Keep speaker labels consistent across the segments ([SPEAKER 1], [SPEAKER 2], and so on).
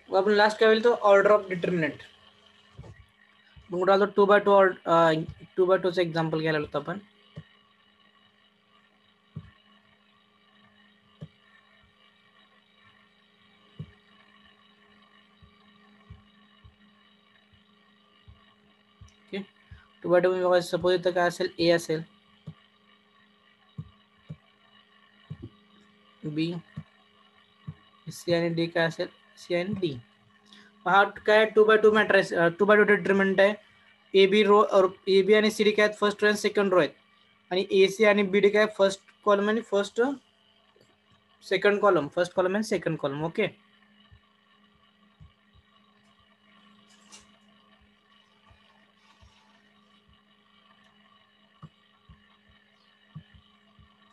[SPEAKER 1] आपण लास्ट काय होईल तो ऑर्डर ऑफ डिटर्मिनंट. मग कुठं आलो 2x2 एक्झाम्पल घ्यायला होतं आपण. ओके 2x2 बघा सपोज इथं काय असेल ए असेल बी सी आणि डी काय असेल सी आणि डी. हा काय 2x2 मॅट्रिक्स 2x2 डिटर्मिनंट आहे. ए बी रो और ए बी आणि सी डी काय फर्स्ट रो आणि सेकंड रो आहेत आणि ए सी आणि बी डी काय फर्स्ट कॉलम आणि सेकंड कॉलम आणि सेकंड कॉलम. ओके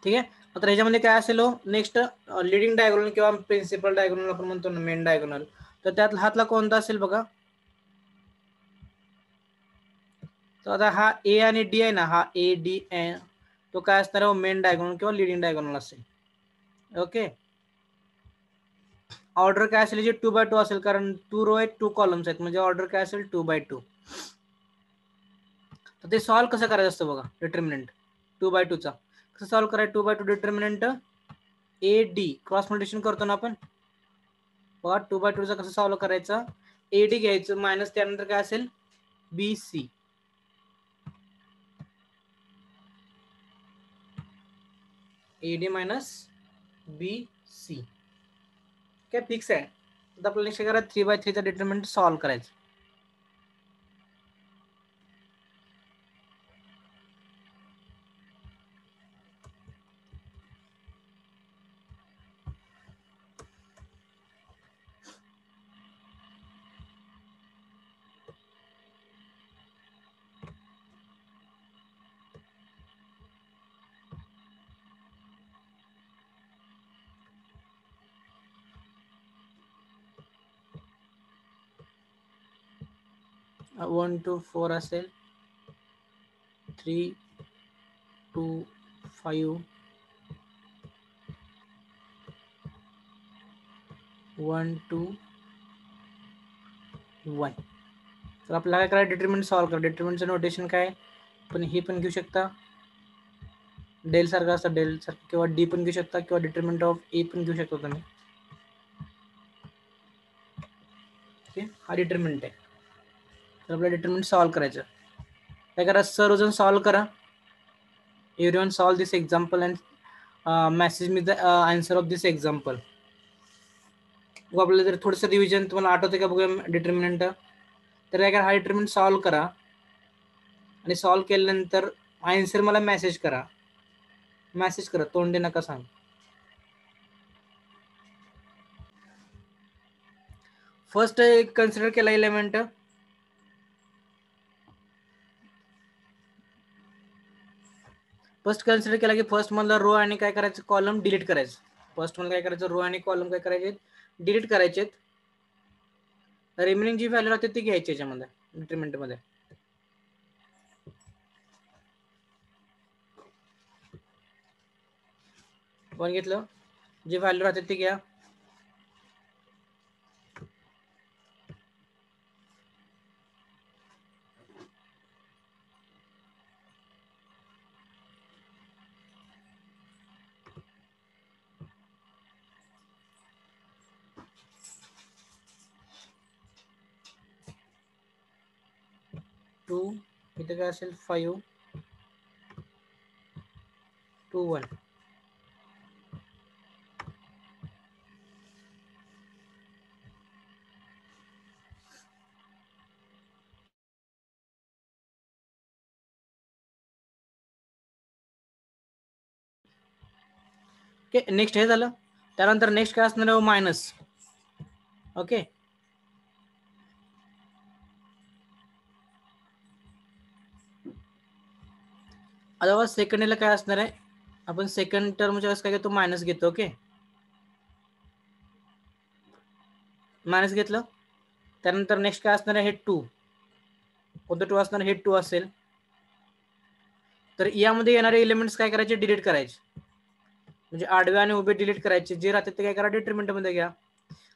[SPEAKER 1] ठीक आहे. आता ह्याच्यामध्ये काय असेल नेक्स्ट लिडिंग डायगोनल किंवा प्रिन्सिपल डायगोनल आपण म्हणतो ना मेन डायगोनल. तर त्यात हातला कोणता असेल बघा. तर आता हा ए आणि डी आहे ना, हा ए डी आहे तो काय असणार आहे मेन डायगोनल किंवा लिडिंग डायगोनल असेल. ओके ऑर्डर काय असेल जे 2x2 असेल कारण 2 रो आहेत 2 कॉलम्स आहेत म्हणजे ऑर्डर काय असेल 2x2. तर ते सॉल्व्ह कसं करायचं असतं बघा डिटर्मिनंट 2x2 चा. कसं सॉल्व्ह करायचं 2x2 determinant A D cross multiplication करतो ना आपण बघा 2x2 चा कसं सॉल्व्ह करायचं. ए डी घ्यायचं मायनस त्यानंतर काय असेल B C. A D minus B C काय फिक्स आहे. आता आपल्याला निश्चय करा 3x3 चा डिटर्मिनंट सॉल्व्ह करायचं. वन टू 4 असेल 3 2 5 1 2 1. तर आपल्याला काय करायचं डिटर्मिनंट सॉल्व्ह करा. डिटर्मिनंटचं नोटेशन काय पण हे पण घेऊ शकता डेल सारखं असतं डेल सारखं किंवा डी पण घेऊ शकता किंवा डिटर्मिनंट ऑफ ए पण घेऊ शकता तुम्ही. ओके हा डिटर्मिनंट आहे. तर आपल्याला डिटर्मिनंट सॉल्व्ह करायचं. काय करा सर्वजण सॉल्व्ह करा. Everyone solve this example and message me the answer of this example. आपल्याला जर थोडंसं रिव्हिजन तुम्हाला आठवते का बघूया डिटर्मिनंट. तर काय करा हा डिटर्मिनंट सॉल्व्ह करा आणि सॉल्व्ह केल्यानंतर आन्सर मला मेसेज करा. तोंडी नका सांग. फर्स्ट कन्सिडर केला एलिमेंट फर्स्ट कन्सिडर केला की फर्स्ट मधला रो आणि काय करायचं कॉलम डिलीट करायचं. फर्स्ट मध्ये काय करायचं रो आणि कॉलम काय करायचे डिलीट करायचे. रिमेनिंग जी व्हॅल्यू राहते ती घ्यायची याच्यामध्ये डिटर्मिनंट मध्ये. कोण घेतलं जी व्हॅल्यू राहते ती घ्या. टू इथे काय असेल 5 2 1. ओके नेक्स्ट हे झालं. त्यानंतर नेक्स्ट काय असणार आहे मायनस. ओके अदरवाइज सेकंडला काय असणार आहे आपण सेकंड टर्मच्या वेळेस काय घेतो मायनस घेतो. ओके मायनस घेतलं. त्यानंतर नेक्स्ट काय असणार आहे हे 2 कोणतं 2 असणार हे 2 असेल तर यामध्ये येणारे एलिमेंट्स काय करायचे, डिलीट करायचे. म्हणजे आडवे आणि उभे डिलीट करायचे, जे राहते ते काय करा डिटरमिनंट मध्ये घ्या.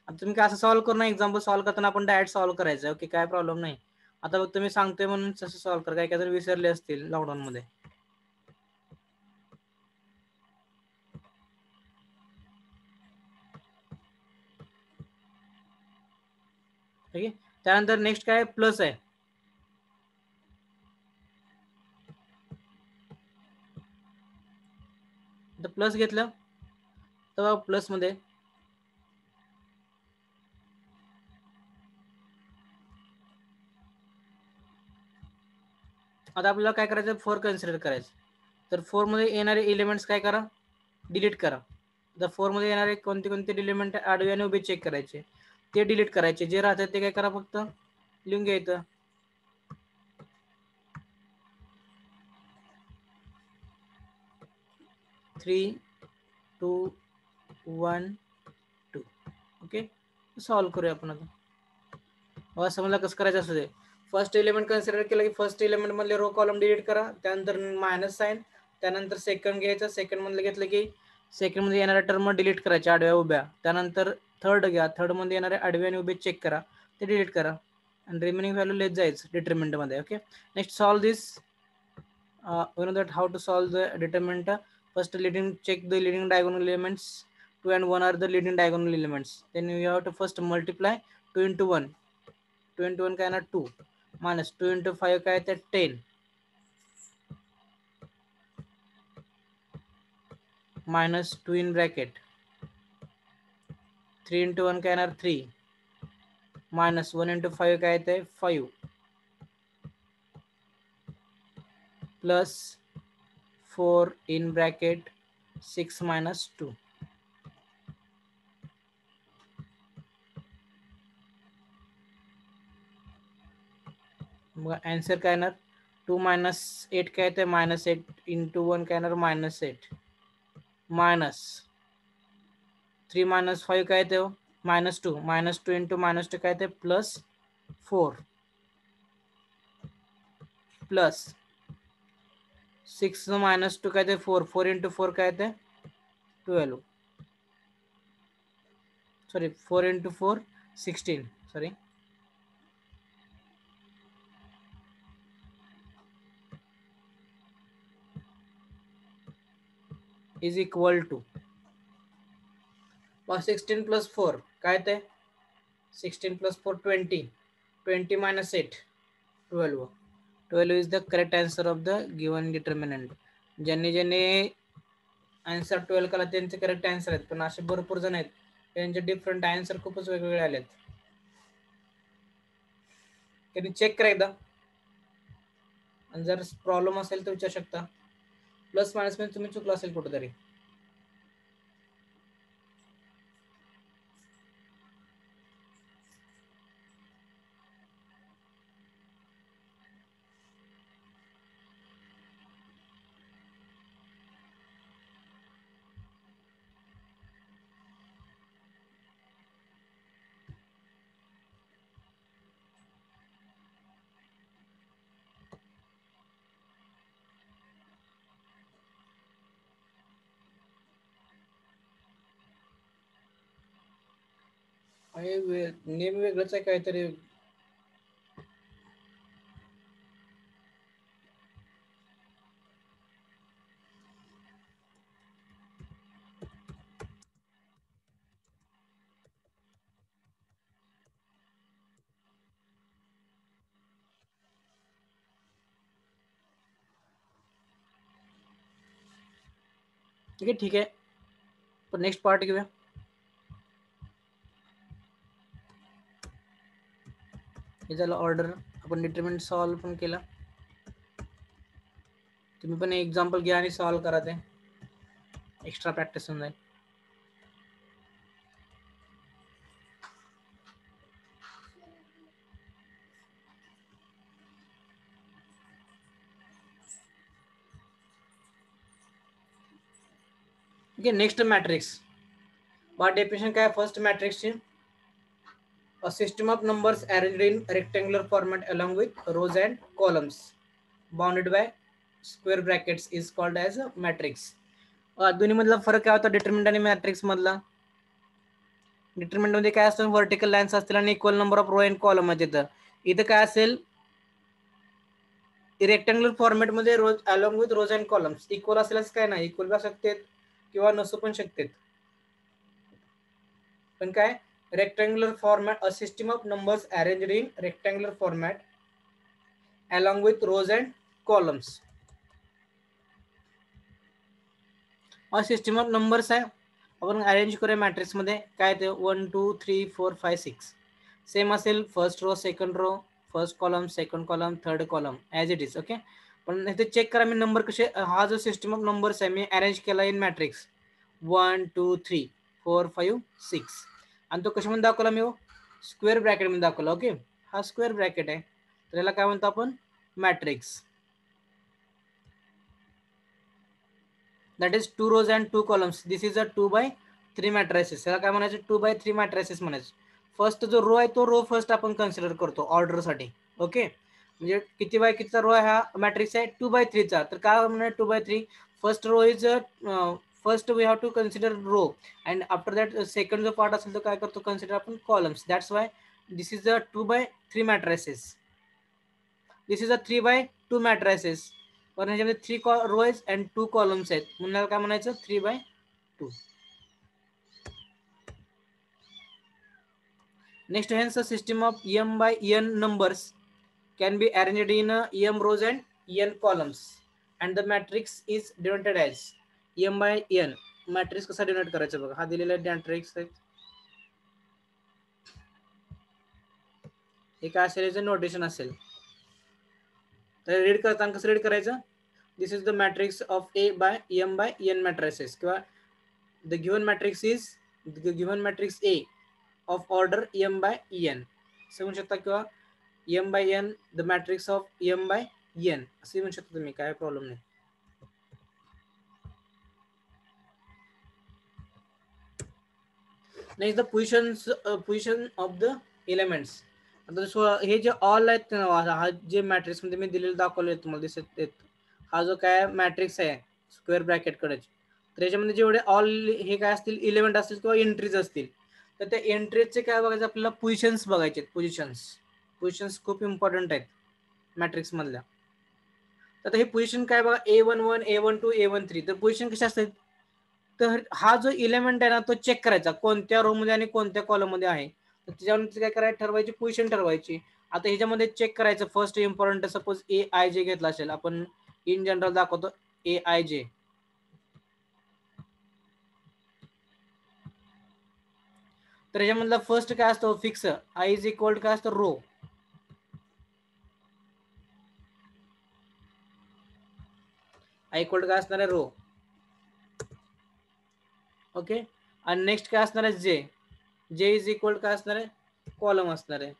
[SPEAKER 1] आता तुम्ही काय असं सॉल्व्ह करू ना, एक्झाम्पल सॉल्व्ह करताना आपण डायरेक्ट सॉल्व्ह करायचं. ओके, काय प्रॉब्लेम नाही. आता बघ तुम्ही सांगतोय म्हणून तसं सॉल्व्ह कर, काय तर विसरले असतील लॉकडाऊन मध्ये. ठीक आहे. त्यानंतर नेक्स्ट काय प्लस आहे. तर प्लस घेतलं तर प्लस मध्ये आता आपल्याला काय करायचं, 4 कन्सिडर करायचं. तर 4 मध्ये येणारे एलिमेंट्स काय करा, डिलीट करा. तर 4 मध्ये येणारे कोणते कोणते एलिमेंट आडवे आणि उभे चेक करायचे, ते डिलीट करायचे. जे राहतात ते काय करा फक्त लिहून घ्यायचं. 3 2 1 2. ओके, सॉल्व्ह करूया आपण. आता समजा कसं करायचं असू दे. फर्स्ट एलिमेंट कन्सिडर केलं की फर्स्ट एलिमेंट मधले रो कॉलम डिलीट करा, त्यानंतर मायनस साइन, त्यानंतर सेकंड घ्यायचं. सेकंड मधलं घेतलं की सेकंड मध्ये येणाऱ्या टर्म डिलीट करायच्या आडव्या उभ्या. त्यानंतर थर्ड घ्या, थर्ड मध्ये येणारे आडवे आणि उभे चेक करा, ते डिलीट करा आणि रिमेनिंग व्हॅल्यू लिहित जायचं डिटरमिनंट मध्ये. Okay, next solve this. we know that how to solve the determinant. First check the leading diagonal elements. 2 and 1 are the leading diagonal elements. Then you have to first multiply 2 into 1. 2 into 1 काय ना 2 minus 2 into 5 काय ते 10 minus 2 in bracket 3 into 1 काय ना 3 minus 1 into 5 काय ते 5 plus 4 in bracket 6 minus 2. मग answer काय येणार 2 minus 8 काय ते minus 8 into 1 काय येणार minus 8 minus 3 minus 5 काय ते minus 2 minus 2 into minus 2 काय ते plus 4 plus 6 minus 2 काय ते 4 4 into 4 काय ते 12. Sorry, 4 into 4 16. Sorry, is equal to 16 plus 4 काय ते 16 plus 4 20 20 minus 8 12. 12 is the correct answer of the given determinant. ज्यांनी ज्यांनी आन्सर 12 केला त्यांचे करेक्ट आन्सर आहेत, पण असे भरपूर जण आहेत त्यांचे डिफरंट आन्सर खूपच वेगवेगळे आलेत. त्यांनी चेक करा एकदा, आणि जर प्रॉब्लेम असेल तर विचारू शकता. प्लस मायनस मध्ये तुम्ही चुकला असेल कुठेतरी. नेम वेगळंच आहे काहीतरी. ठीक आहे, पण नेक्स्ट पार्ट घेऊया. हे झालं ऑर्डर. आपण डिटरमिनंट सॉल्व्ह पण केला. तुम्ही पण एक्झाम्पल घ्या आणि सॉल्व्ह करा, ते एक्स्ट्रा प्रॅक्टिस होऊन जाईल. Okay, next matrix. बा डेफिनेशन काय फर्स्ट मॅट्रिक्सची, a system of numbers arranged in rectangular format along with rows and columns bounded by square brackets is called as a matrix. दोन्ही मधला फरक काय होता डिटर्मिनंट आणि मॅट्रिक्स मधला? डिटर्मिनंट मध्ये काय असतं, व्हर्टिकल लाईन्स असतील आणि equal number of row and column आहेत. इथं काय असेल, रेक्टँग्युलर फॉर्मॅट मध्ये rows along with rows and columns equal असल्यास काय नाही, इक्वल असू शकतात किंवा नसू पण शकतात. पण काय, rectangular format, a system of numbers arranged in rectangular format along with rows and columns. हा सिस्टम ऑफ नंबर्स आहे, आपण अरेंज करूया मॅट्रिक्स मध्ये. काय ते 1 2 3 4 5 6 सेम असेल, first row second row first column second column third column as it is. Okay, पण इथे चेक करा मी नंबर कसे, हा जो सिस्टम ऑफ नंबर्स आहे मी अरेंज केला इन मॅट्रिक्स 1 2 3 4 5 6 आणि तो कशामध्ये दाखवला मी, स्क्वेअर ब्रॅकेटमध्ये दाखवला. ओके, हा स्क्वेअर ब्रॅकेट आहे, तर याला काय म्हणतो आपण, matrix. that is 2 rows and 2 columns. This is a 2 by 3 matrices. याला काय म्हणायचं, 2 by 3 matrices म्हणायचं. फर्स्ट जो रो आहे तो रो फर्स्ट आपण कन्सिडर करतो ऑर्डर साठी. ओके, म्हणजे किती बाय कितीचा रो आहे हा मॅट्रिक्स आहे, 2 by 3 चा. तर काय म्हणणार 2 by 3, first row is first we have to consider row and after that second जो पार्ट असेल तर काय करतो, कन्सिडर आपण columns. That's why this is a 2 by 3 matrices. This is a 3 by 2 matrices. पण ह्याच्यामध्ये 3 रोज अँड 2 कॉलम्स आहेत म्हणून काय म्हणायचं, 3 by 2. Next, hence a system of m by n numbers can be arranged in m rows and n columns and the matrix is denoted as m by n. Matrix कसा denote करायचं बघा, हा दिलेला matrix आहे. हे काय असेल, याचं नोटेशन असेल, तर रीड करताना कसं रीड करायचं, this is the matrix of A by M by N matrices, किंवा the given matrix is the given matrix A of order M by N असं म्हणू शकता, किंवा M by N the matrix of M by N असं म्हणू शकता तुम्ही, काय प्रॉब्लेम नाही. Next, the position of the elements. आता हे जे ऑल आहेत, हा जे मॅट्रिक्स मध्ये मी दिलेलं दाखवले तुम्हाला दिसत, हा जो काय मॅट्रिक्स आहे स्क्वेअर ब्रॅकेट कडे, तर याच्यामध्ये जेवढे ऑल हे काय असतील, एलिमेंट असतील किंवा एंट्रीज असतील, तर त्या एंट्रीजचे काय बघायचं आपल्याला, पोझिशन्स बघायचे. पोझिशन्स खूप इम्पॉर्टंट आहेत मॅट्रिक्स मधल्या. तर हे पोझिशन काय बघा, A11 A12 A13, तर पोझिशन कशा असतात, तर हा जो एलिमेंट आहे ना तो चेक करायचा कोणत्या रो मध्ये आणि कोणत्या कॉलम मध्ये आहे, तर त्याच्यावर काय करायचं, ठरवायची पोझिशन ठरवायची. आता ह्याच्यामध्ये चेक करायचं, फर्स्ट इम्पॉर्टंट, सपोज AIJ घेतला असेल, आपण इन जनरल दाखवतो AIJ. तर याच्यामधला फर्स्ट काय असतो, फिक्स आय इज इक्वल काय असतं, रो. आय इक्वल काय असणार आहे, रो. ओके, आणि नेक्स्ट काय असणार आहे, जे इज इक्वल काय असणार आहे, कॉलम असणार आहे.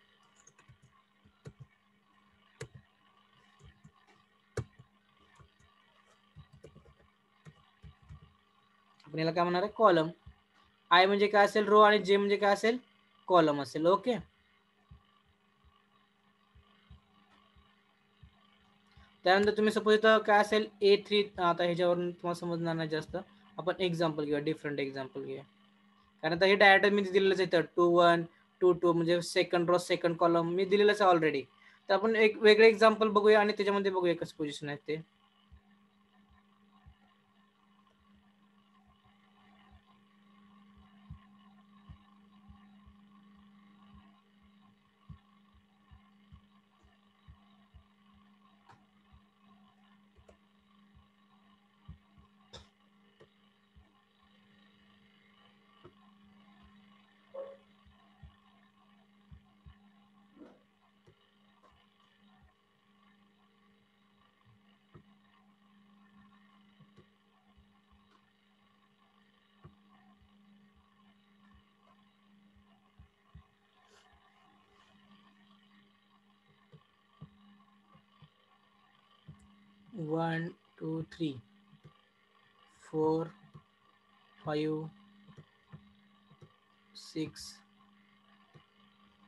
[SPEAKER 1] आपण याला काय म्हणणार आहे, कॉलम. आय म्हणजे काय असेल, रो, आणि जे म्हणजे काय असेल, कॉलम असेल. ओके, त्यानंतर तुम्ही सपोज इथं काय असेल A3, आता ह्याच्यावरून तुम्हाला समजणार नाही जास्त, आपण एक्झाम्पल घेऊया, डिफरंट एक्झाम्पल घेऊया, कारण आता हे डायरेक्ट मी दिलेलंच आहे, 2 1 2 2 म्हणजे सेकंड रो सेकंड कॉलम मी दिलेलंच आहे ऑलरेडी. तर आपण एक वेगळे एक्झाम्पल बघूया आणि त्याच्यामध्ये बघूया कसं पोझिशन आहे ते. वन टू थ्री 4 5 6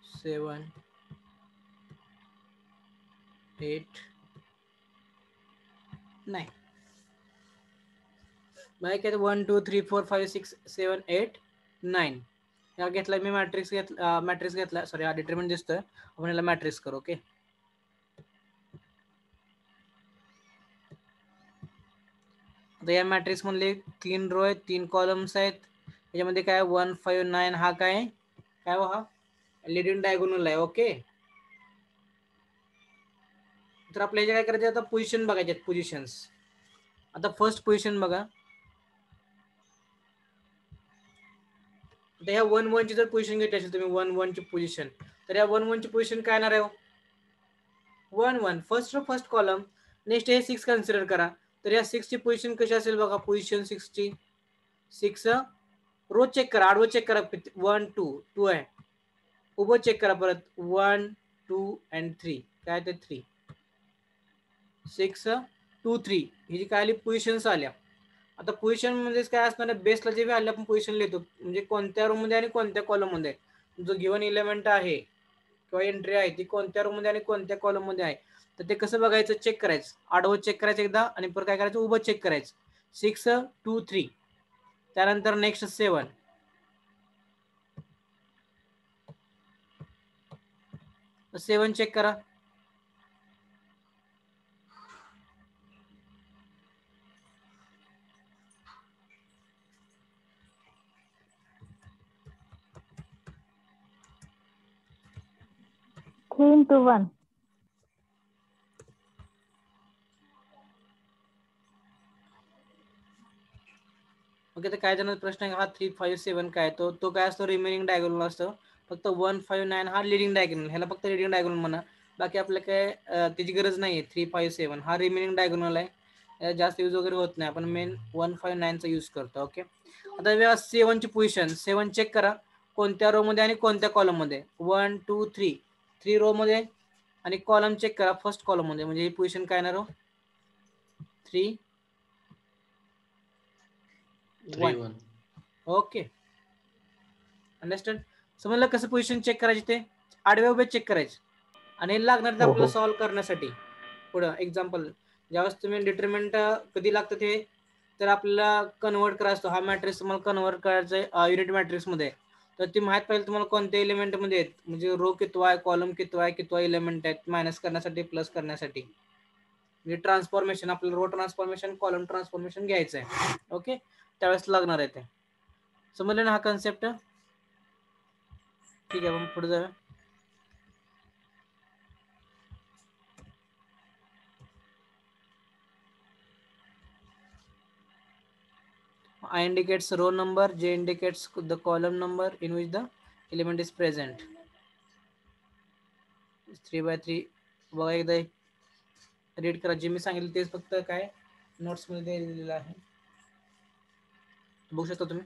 [SPEAKER 1] 7 8 नाही, बाय काय 1 2 3 4 5 6 7 8 9 या घेतला मी मॅट्रिक्स घेतला, सॉरी हा डिटरमिनंट दिसतोय, आपण याला मॅट्रिक्स करू. ओके, आता या मॅट्रिक्स मधले 3 रो आहेत, 3 कॉलम्स आहेत, त्याच्यामध्ये काय 1 5 9 हा काय हा लीडिंग डायगोनल आहे. ओके, तर आपल्याला काय करायचं आता पोझिशन बघायचे, पोझिशन्स. आता फर्स्ट पोझिशन बघा, आता ह्या 1 1 ची जर पोझिशन घेतली असेल तुम्ही 1 1 ची पोझिशन, तर या 1 1 ची पोझिशन काय येणार आहे 1 1 फर्स्ट कॉलम. नेक्स्ट हे 6 कन्सिडर करा, तर या 6 ची पोझिशन कशी असेल बघा, पोझिशन 6 ची 6 रो चेक करा, आडवं चेक करा, 1 2 2 आहे, उभं चेक करा परत 1 2 and 3 काय ते 3 6 2 3 ही जी काय आली पोझिशन्स आल्या. आता पोझिशन म्हणजे काय असणार, बेसला जे व्हॅल्यू आपण पोझिशन लिहितो, म्हणजे कोणत्या रो मध्ये आणि कोणत्या कॉलम मध्ये जो गिव्हन एलिमेंट आहे किंवा एंट्री आहे ती कोणत्या रो मध्ये आणि कोणत्या कॉलम मध्ये आहे, तर ते कसं बघायचं, चेक करायचं, आडवं चेक करायचं एकदा आणि परत काय करायचं, उभं चेक करायचं. 6 2 3 त्यानंतर नेक्स्ट 7 7 चेक करा,
[SPEAKER 2] Three into one.
[SPEAKER 1] ओके. तर काय जणांचा प्रश्न आहे, हा 3 5 7 काय तो काय असतो, रिमेनिंग डायगोनल असतो. फक्त 1 5 9 हा लिडिंग डायगोनल, ह्याला फक्त लिडिंग डायगोनल म्हणा, बाकी आपल्याला काय त्याची गरज नाही आहे. 3 5 7 हा रिमेनिंग डायगोनल आहे, जास्त यूज वगैरे होत नाही, आपण मेन 1 5 9 चा यूज करतो. ओके, आता 7 ची पोझिशन 7 चेक करा, कोणत्या रो मध्ये आणि कोणत्या कॉलम मध्ये, 1 2 3 3 रो मध्ये, आणि कॉलम चेक करा फर्स्ट कॉलम मध्ये, म्हणजे ही पोझिशन काय येणार 3 1. ओके, अंडरस्टँड, समजलं कसं पोझिशन चेक करायची, ते आडव्या उभे चेक करायचे, आणि लागणार ते आपल्याला सॉल्व्ह करण्यासाठी. पुढं एक्झाम्पल, ज्यावेळेस तुम्ही डिटरमिनंट कधी लागतं ते, तर आपल्याला कन्वर्ट करायचं, हा मॅट्रिक्स तुम्हाला कन्वर्ट करायचं आहे युनिट मॅट्रिक्स मध्ये, तर ती माहित पाहिजे तुम्हाला कोणत्या एलिमेंट मध्ये आहेत, म्हणजे रो कितवा आहे, कॉलम कितवा आहे, कितवा एलिमेंट आहेत, मायनस करण्यासाठी प्लस करण्यासाठी, म्हणजे ट्रान्सफॉर्मेशन, आपल्याला रो ट्रान्सफॉर्मेशन कॉलम ट्रान्सफॉर्मेशन घ्यायचं आहे. ओके, त्यावेळेस लागणार आहे ते. समजलं ना हा कन्सेप्ट? ठीक आहे, मग पुढे जाऊया. I indicates row number, J indicates the column number in which the element is present. 3 by 3 बघा एकदा रीड करा, जे मी सांगितलं तेच फक्त काय नोट्स मध्ये दिलेलं आहे, बघू शकता तुम्ही.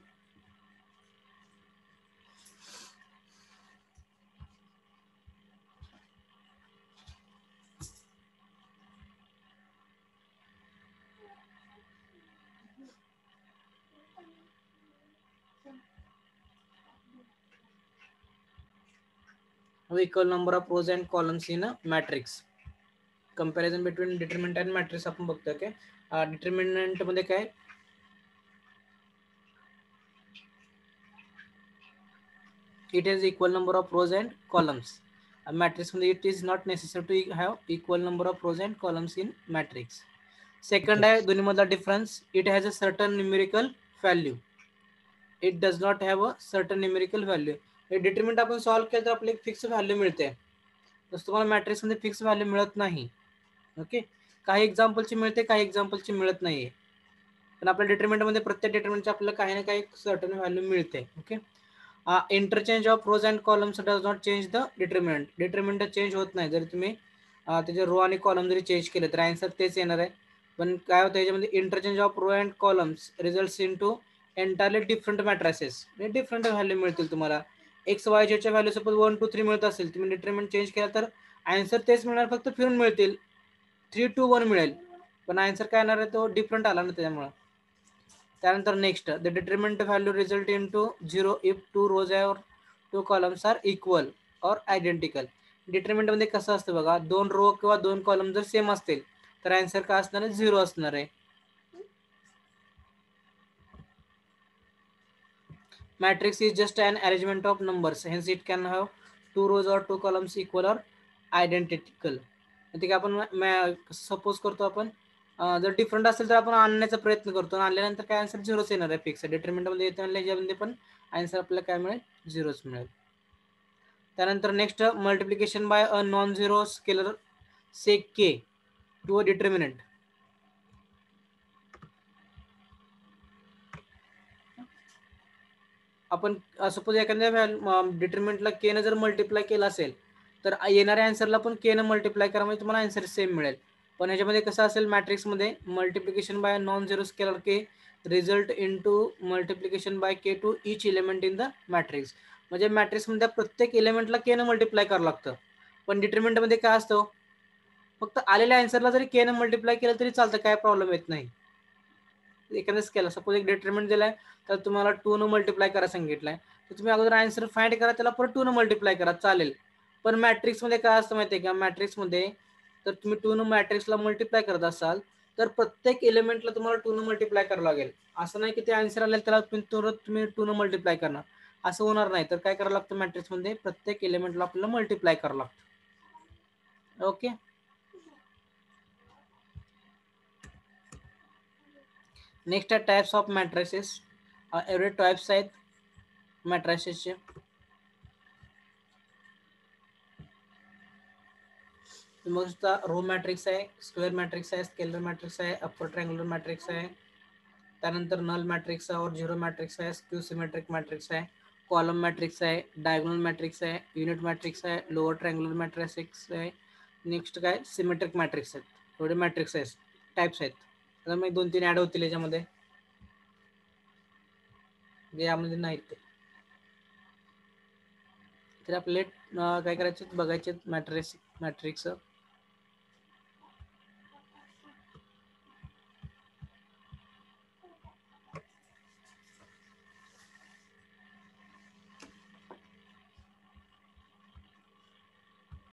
[SPEAKER 1] Equal number of rows and columns in a matrix. Comparison between determinant and matrix आपण बघतोय. ओके, डिटर्मिनंट मध्ये काय, it has equal number of rows and columns. Matrix मध्ये it is not necessary to have equal number of rows and columns in matrix. Second आहे दोन्ही मधला difference, it has a certain numerical value, it does not have a certain numerical value. हे determinant आपण solve केलं तर आपल्याला एक fix value मिळते, तसं तुम्हाला मॅट्रिक्स मध्ये फिक्स व्हॅल्यू मिळत नाही. ओके, काही एक्झाम्पलची मिळते, काही एक्झाम्पलची मिळत नाहीये, पण आपल्या डिटरमिनंट मध्ये प्रत्येक डिटरमिनंटची आपल्याला काही ना काही सर्टन व्हॅल्यू मिळते. Okay, interchange of rose and columns does not change the determinant, determinant change होत नाही, जर तुम्ही त्याचे रो आणि कॉलम जरी चेंज केले तर आन्सर तेच येणार आहे. पण काय होतं याच्यामध्ये, interchange of row and columns results in to entirely different matrices, म्हणजे डिफरंट व्हॅल्यू मिळतील तुम्हाला. एक्स वाय झेडच्या व्हॅल्यू सपोज 1 2 3 मिळत असेल, तुम्ही डिटरमिनंट चेंज केला तर आन्सर तेच मिळणार, फक्त फिरून मिळतील, 3 2 1 मिळेल, पण आन्सर काय येणार आहे तो डिफरंट आला ना त्याच्यामुळे. त्यानंतर next, the determinant value result in to 0 if 2 rows और 2 कॉलम्स आर इक्वल और आयडेंटिकल. डिटरमिनंट मध्ये कसं असतं बघा, 2 रो किंवा 2 कॉलम जर सेम असतील तर आन्सर काय असणार आहे? 0 असणार आहे. Matrix is just an arrangement of numbers, hence it can have two rows or two columns equal or identical. ठीक आहे, आपण सपोज करतो आपण जर डिफरंट असेल तर आपण आणण्याचा प्रयत्न करतो, आणल्यानंतर काय आन्सर 0च येणार आहे फिक्स. डिटरमिनंट मध्ये येते आणि याच्यामध्ये पण आन्सर आपल्याला काय मिळेल? 0च मिळेल. त्यानंतर next multiplication by a non zero scalar say k to a determinant. आपण सपोज एखाद्या डिटर्मिनंटला के ने जर मल्टिप्लाय केलं असेल तर येणाऱ्या आन्सरला पण के ने मल्टिप्लाय करा, म्हणजे तुम्हाला आन्सर सेम मिळेल. पण ह्याच्यामध्ये कसं असेल, मॅट्रिक्समध्ये multiplication by non zero scalar k result in to multiplication by k to each element in the matrix. म्हणजे मॅट्रिक्समध्ये प्रत्येक एलिमेंटला के ने मल्टिप्लाय करावं लागतं. पण डिटर्मिनंटमध्ये काय असतं, फक्त आलेल्या आन्सरला जरी के ने मल्टिप्लाय केलं तरी चालतं, काय प्रॉब्लेम येत नाही. एखाद्या स्केलर सपोज एक डिटर्मिनंट दिलाय तर तुम्हाला 2 न मल्टिप्लाय करा सांगितलंय, तर तुम्ही अगोदर आन्सर फाइंड करा, त्याला परत 2 न मल्टिप्लाय करा चालेल. पण मॅट्रिक्समध्ये काय असतं माहिती आहे का, मॅट्रिक्समध्ये तर तुम्ही 2 न मॅट्रिक्सला मल्टिप्लाय करत असाल तर प्रत्येक एलिमेंटला तुम्हाला 2 न मल्टिप्लाय करावं लागेल. असं नाही की ते आन्सर आले त्याला तुम्ही 2 न मल्टिप्लाय करणार, असं होणार नाही. तर काय करावं लागतं, मॅट्रिक्समध्ये प्रत्येक एलिमेंटला आपल्याला मल्टिप्लाय करावं लागतं. ओके. नेक्स्ट आहे टाइप्स ऑफ मॅट्रिसेस. एवढे टाइप्स आहेत मॅट्रिसेसचे. नुसता रो मॅट्रिक्स आहे, स्क्वेअर मॅट्रिक्स आहे, स्केलर मॅट्रिक्स आहे, अपर ट्रायंगुलर मॅट्रिक्स आहे, त्यानंतर नल मॅट्रिक्स आहे और झिरो मॅट्रिक्स आहे, स्क्यू सिमेट्रिक मॅट्रिक्स आहे, कॉलम मॅट्रिक्स आहे, डायगोनल मॅट्रिक्स आहे, युनिट मॅट्रिक्स आहे, लोअर ट्रायंगुलर मॅट्रिक्स आहे. नेक्स्ट काय सिमेट्रिक मॅट्रिक्स आहेत. थोडे मॅट्रिक्स आहेत, टाइप्स आहेत. आता मग 2-3 ॲड होतील याच्यामध्ये, जे यामध्ये नाहीत ते. तर आपले काय करायचे बघायचे मॅट्रिक्स.